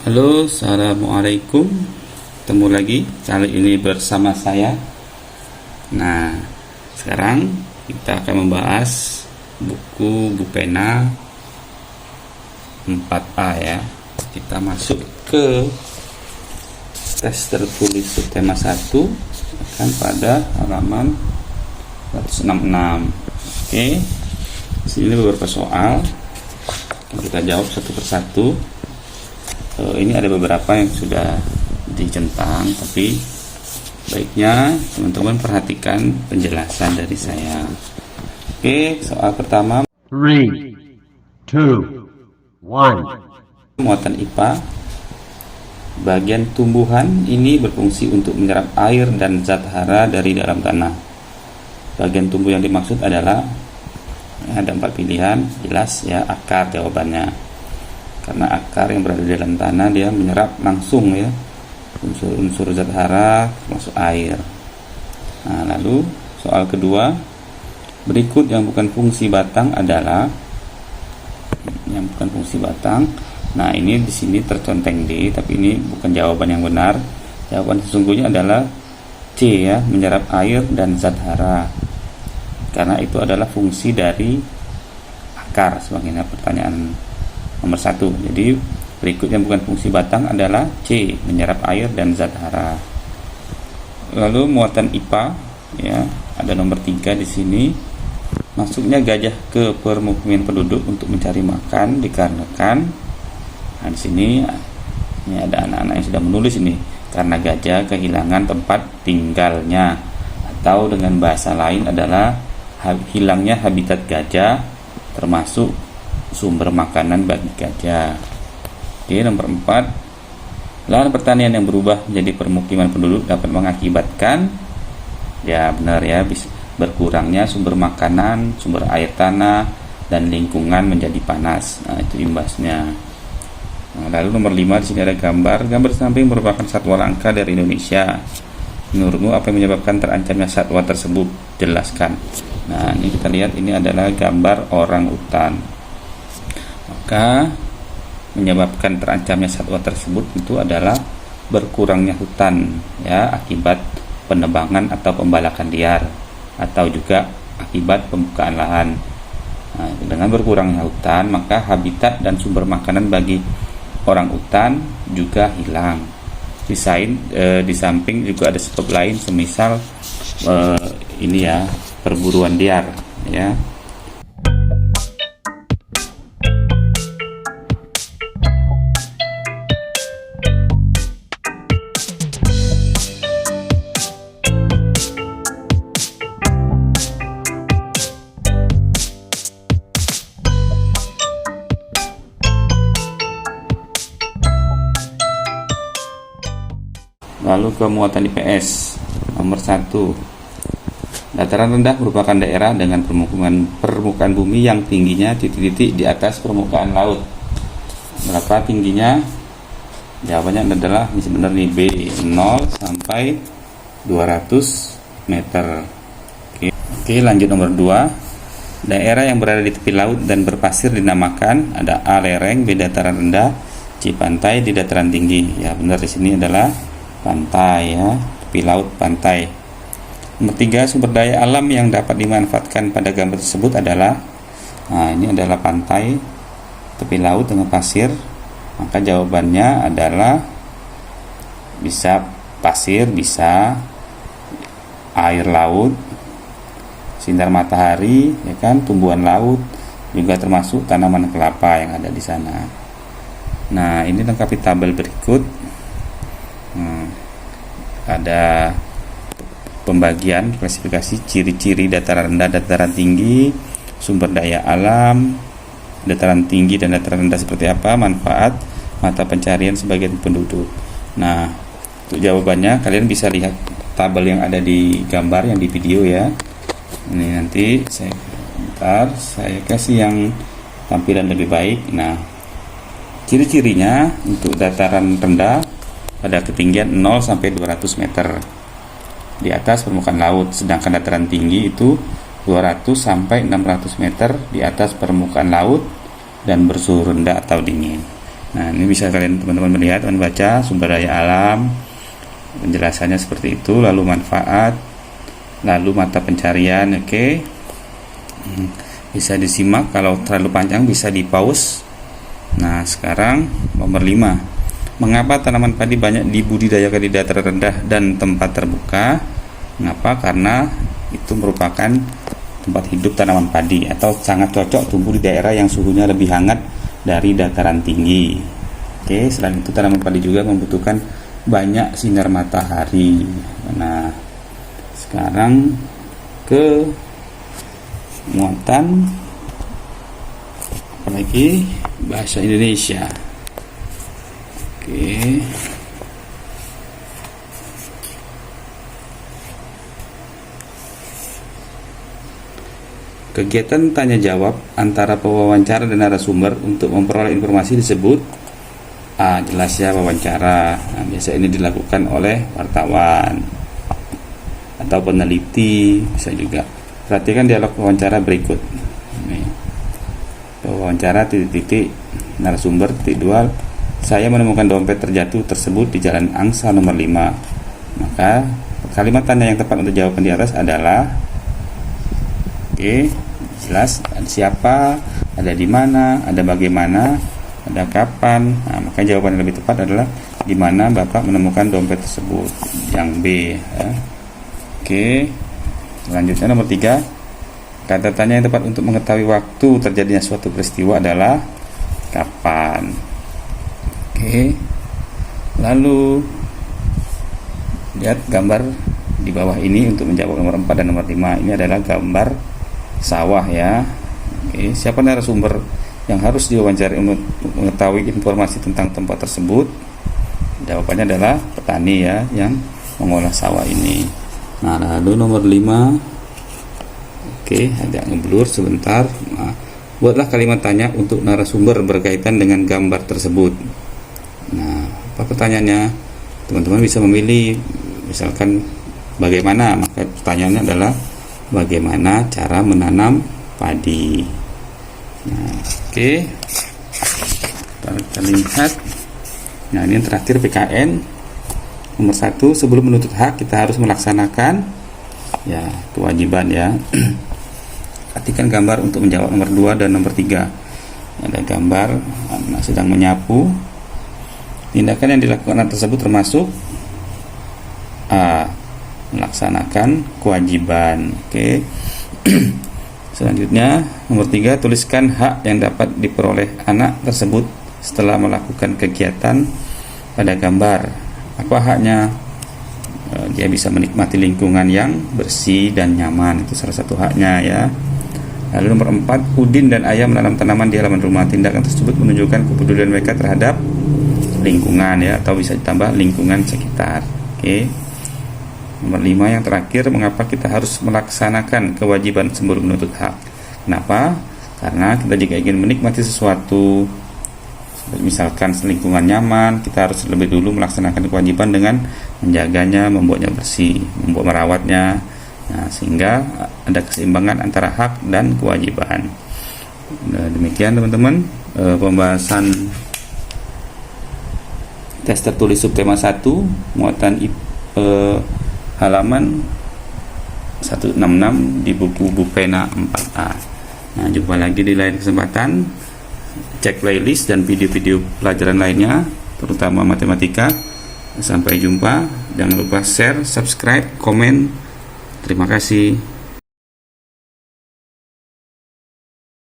Halo, assalamualaikum. Ketemu lagi kali ini bersama saya. Nah, sekarang kita akan membahas buku Bupena 4A ya. Kita masuk ke tes tertulis subtema 1 akan pada halaman 166. Oke. Sini beberapa soal. Kita jawab satu persatu. Ini ada beberapa yang sudah dicentang, tapi baiknya teman-teman perhatikan penjelasan dari saya. Oke, soal pertama. 3, 2, 1. Muatan IPA. Bagian tumbuhan ini berfungsi untuk menyerap air dan zat hara dari dalam tanah. Bagian tumbuh yang dimaksud adalah, ada 4 pilihan, jelas ya, akar jawabannya. Karena akar yang berada di dalam tanah dia menyerap langsung ya unsur-unsur zat hara termasuk air. Nah, lalu soal kedua, berikut yang bukan fungsi batang adalah yang bukan fungsi batang. Nah, ini di sini terconteng D, tapi ini bukan jawaban yang benar. Jawaban sesungguhnya adalah C ya, menyerap air dan zat hara. Karena itu adalah fungsi dari akar sebagainya. Pertanyaan nomor 1. Jadi berikut yang bukan fungsi batang adalah C, menyerap air dan zat hara. Lalu muatan IPA ya, ada nomor 3 di sini. Masuknya gajah ke permukiman penduduk untuk mencari makan dikarenakan, nah di sini ini ada anak-anak yang sudah menulis ini, karena gajah kehilangan tempat tinggalnya, atau dengan bahasa lain adalah hilangnya habitat gajah termasuk sumber makanan bagi gajah. Oke, nomor 4. Lahan pertanian yang berubah menjadi permukiman penduduk dapat mengakibatkan, ya benar ya, berkurangnya sumber makanan, sumber air tanah, dan lingkungan menjadi panas. Nah, itu imbasnya. Nah, lalu nomor 5 di sini ada gambar. Gambar samping merupakan satwa langka dari Indonesia. Menurutmu apa yang menyebabkan terancamnya satwa tersebut? Jelaskan. Nah, ini kita lihat, ini adalah gambar orang utan. Maka menyebabkan terancamnya satwa tersebut itu adalah berkurangnya hutan ya, akibat penebangan atau pembalakan liar, atau juga akibat pembukaan lahan. Nah, dengan berkurangnya hutan, maka habitat dan sumber makanan bagi orang utan juga hilang. Di samping juga ada sebab lain, semisal ini ya, perburuan liar ya. Lalu ke muatan IPS nomor 1. Dataran rendah merupakan daerah dengan permukaan bumi yang tingginya titik-titik di atas permukaan laut. Berapa tingginya? Jawabannya adalah, ini sebenarnya nih, B, 0 sampai 200 meter. Oke, lanjut nomor 2. Daerah yang berada di tepi laut dan berpasir dinamakan, ada A, lereng, B, dataran rendah, C, pantai, D, dataran tinggi. Ya benar, di sini adalah pantai ya, tepi laut, pantai. Nomor 3, sumber daya alam yang dapat dimanfaatkan pada gambar tersebut adalah, nah ini adalah pantai, tepi laut dengan pasir. Maka jawabannya adalah bisa pasir, bisa air laut, sinar matahari ya kan, tumbuhan laut, juga termasuk tanaman kelapa yang ada di sana. Nah, ini lengkapi tabel berikut. Ada pembagian klasifikasi ciri-ciri dataran rendah, dataran tinggi, sumber daya alam, dataran tinggi dan dataran rendah seperti apa, manfaat, mata pencarian sebagian penduduk. Nah, untuk jawabannya kalian bisa lihat tabel yang ada di gambar yang di video ya. Ini nanti saya kasih yang tampilan lebih baik. Nah, ciri-cirinya untuk dataran rendah pada ketinggian 0 sampai 200 meter di atas permukaan laut, sedangkan dataran tinggi itu 200 sampai 600 meter di atas permukaan laut dan bersuhu rendah atau dingin. Nah, ini bisa teman-teman melihat dan baca sumber daya alam, penjelasannya seperti itu, lalu manfaat, lalu mata pencarian. Oke. Bisa disimak, kalau terlalu panjang bisa di pause. Nah, sekarang nomor 5. Mengapa tanaman padi banyak dibudidayakan di dataran rendah dan tempat terbuka? Mengapa? Karena itu merupakan tempat hidup tanaman padi atau sangat cocok tumbuh di daerah yang suhunya lebih hangat dari dataran tinggi. Oke, selain itu tanaman padi juga membutuhkan banyak sinar matahari. Nah, sekarang ke muatan apalagi bahasa Indonesia. Oke. Kegiatan tanya jawab antara pewawancara dan narasumber untuk memperoleh informasi disebut jelas ya, wawancara. Nah, biasa ini dilakukan oleh wartawan atau peneliti, bisa juga. Perhatikan dialog wawancara berikut. Ini. Wawancara titik-titik narasumber titik 2. Saya menemukan dompet terjatuh tersebut di Jalan Angsa nomor 5. Maka kalimat tanya yang tepat untuk jawaban di atas adalah jelas, ada siapa, ada di mana, ada bagaimana, ada kapan. Nah, maka jawaban yang lebih tepat adalah di mana Bapak menemukan dompet tersebut, yang B ya. Selanjutnya nomor 3, kata tanya yang tepat untuk mengetahui waktu terjadinya suatu peristiwa adalah kapan. Lalu lihat gambar di bawah ini untuk menjawab nomor 4 dan nomor 5. Ini adalah gambar sawah ya. Siapa narasumber yang harus diwawancari untuk mengetahui informasi tentang tempat tersebut? Jawabannya adalah petani ya, yang mengolah sawah ini. Nah, lalu nomor 5. Agak ngeblur sebentar. Nah, buatlah kalimat tanya untuk narasumber berkaitan dengan gambar tersebut. Nah, apa pertanyaannya? Teman-teman bisa memilih, misalkan bagaimana, maka pertanyaannya adalah bagaimana cara menanam padi. Nah, kita lihat. Nah, ini yang terakhir PKN. Nomor 1, sebelum menuntut hak kita harus melaksanakan ya kewajiban ya. Perhatikan gambar untuk menjawab nomor 2 dan nomor 3. Ada gambar anak sedang menyapu. Tindakan yang dilakukan anak tersebut termasuk A, melaksanakan kewajiban. Selanjutnya nomor 3, tuliskan hak yang dapat diperoleh anak tersebut setelah melakukan kegiatan pada gambar. Apa haknya? Dia bisa menikmati lingkungan yang bersih dan nyaman, itu salah satu haknya ya. Lalu nomor 4, Udin dan Ayah menanam tanaman di halaman rumah. Tindakan tersebut menunjukkan kepedulian mereka terhadap lingkungan ya, atau bisa ditambah lingkungan sekitar. Nomor 5 yang terakhir, mengapa kita harus melaksanakan kewajiban sebelum menuntut hak? Kenapa? Karena kita jika ingin menikmati sesuatu, misalkan lingkungan nyaman, kita harus lebih dulu melaksanakan kewajiban dengan menjaganya, membuatnya bersih, merawatnya. Nah, sehingga ada keseimbangan antara hak dan kewajiban. Nah, demikian teman-teman pembahasan tes tertulis subtema 1 muatan halaman 166 di buku Bupena 4A. Nah, jumpa lagi di lain kesempatan. Cek playlist dan video-video pelajaran lainnya, terutama matematika. Sampai jumpa. Jangan lupa share, subscribe, komen. Terima kasih.